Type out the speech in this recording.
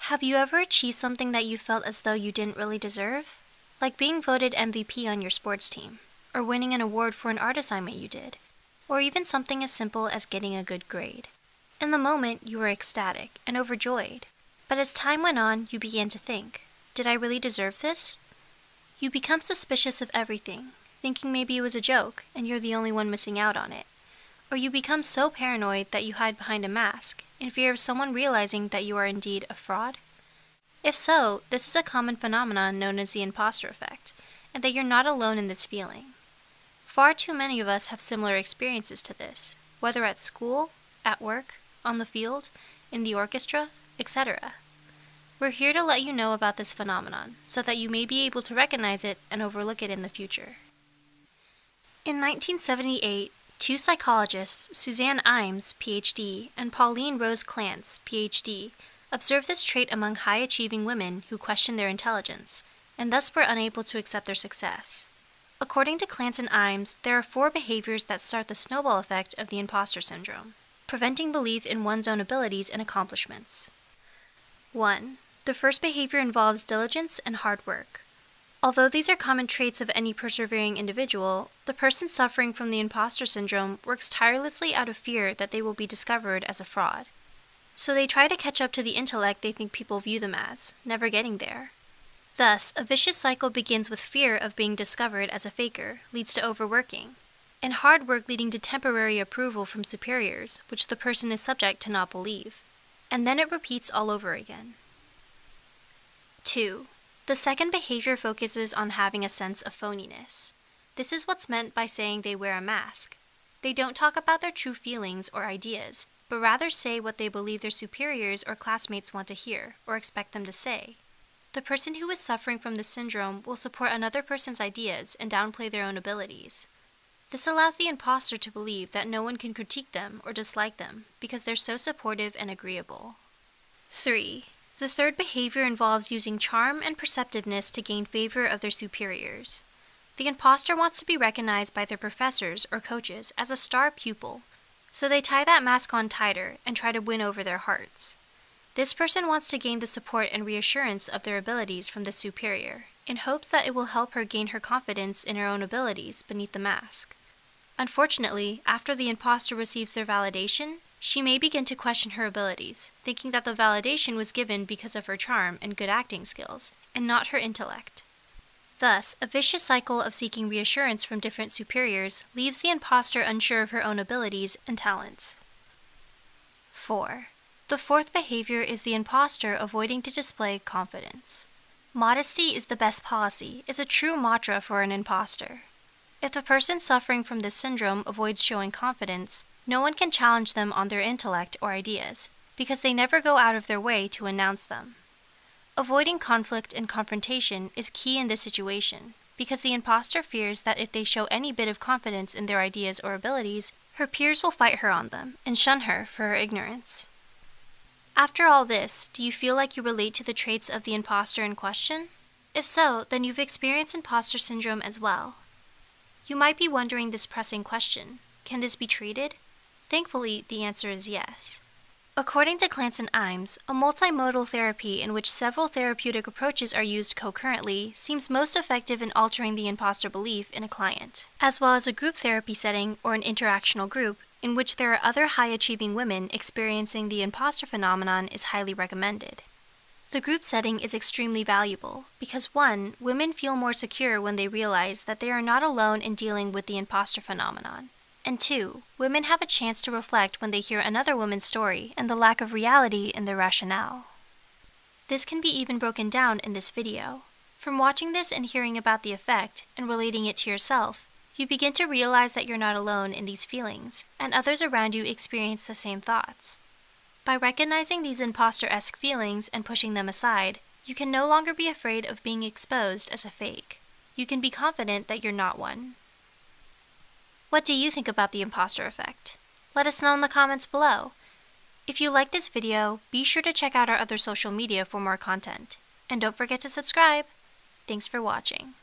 Have you ever achieved something that you felt as though you didn't really deserve? Like being voted MVP on your sports team, or winning an award for an art assignment you did, or even something as simple as getting a good grade. In the moment, you were ecstatic and overjoyed, but as time went on, you began to think, did I really deserve this? You become suspicious of everything, thinking maybe it was a joke and you're the only one missing out on it. Or you become so paranoid that you hide behind a mask, in fear of someone realizing that you are indeed a fraud? If so, this is a common phenomenon known as the imposter effect, and that you're not alone in this feeling. Far too many of us have similar experiences to this, whether at school, at work, on the field, in the orchestra, etc. We're here to let you know about this phenomenon, so that you may be able to recognize it and overlook it in the future. In 1978, two psychologists, Suzanne Imes, Ph.D., and Pauline Rose Clance, Ph.D., observed this trait among high-achieving women who questioned their intelligence, and thus were unable to accept their success. According to Clance and Imes, there are 4 behaviors that start the snowball effect of the imposter syndrome, preventing belief in one's own abilities and accomplishments. 1. The first behavior involves diligence and hard work. Although these are common traits of any persevering individual, the person suffering from the imposter syndrome works tirelessly out of fear that they will be discovered as a fraud. So they try to catch up to the intellect they think people view them as, never getting there. Thus, a vicious cycle begins with fear of being discovered as a faker, leads to overworking, and hard work leading to temporary approval from superiors, which the person is subject to not believe. And then it repeats all over again. 2. The second behavior focuses on having a sense of phoniness. This is what's meant by saying they wear a mask. They don't talk about their true feelings or ideas, but rather say what they believe their superiors or classmates want to hear or expect them to say. The person who is suffering from this syndrome will support another person's ideas and downplay their own abilities. This allows the imposter to believe that no one can critique them or dislike them because they're so supportive and agreeable. 3. The third behavior involves using charm and perceptiveness to gain favor of their superiors. The imposter wants to be recognized by their professors or coaches as a star pupil, so they tie that mask on tighter and try to win over their hearts. This person wants to gain the support and reassurance of their abilities from the superior, in hopes that it will help her gain her confidence in her own abilities beneath the mask. Unfortunately, after the imposter receives their validation, she may begin to question her abilities, thinking that the validation was given because of her charm and good acting skills, and not her intellect. Thus, a vicious cycle of seeking reassurance from different superiors leaves the imposter unsure of her own abilities and talents. 4. The fourth behavior is the imposter avoiding to display confidence. Modesty is the best policy is a true mantra for an imposter. If the person suffering from this syndrome avoids showing confidence, no one can challenge them on their intellect or ideas, because they never go out of their way to announce them. Avoiding conflict and confrontation is key in this situation, because the imposter fears that if they show any bit of confidence in their ideas or abilities, her peers will fight her on them and shun her for her ignorance. After all this, do you feel like you relate to the traits of the imposter in question? If so, then you've experienced imposter syndrome as well. You might be wondering this pressing question: can this be treated? Thankfully, the answer is yes. According to Clance and Imes, a multimodal therapy in which several therapeutic approaches are used concurrently seems most effective in altering the imposter belief in a client, as well as a group therapy setting or an interactional group in which there are other high-achieving women experiencing the imposter phenomenon is highly recommended. The group setting is extremely valuable because 1. Women feel more secure when they realize that they are not alone in dealing with the imposter phenomenon. And 2, women have a chance to reflect when they hear another woman's story and the lack of reality in their rationale. This can be even broken down in this video. From watching this and hearing about the effect and relating it to yourself, you begin to realize that you're not alone in these feelings, and others around you experience the same thoughts. By recognizing these imposter-esque feelings and pushing them aside, you can no longer be afraid of being exposed as a fake. You can be confident that you're not one. What do you think about the imposter effect? Let us know in the comments below. If you like this video, be sure to check out our other social media for more content. And don't forget to subscribe. Thanks for watching.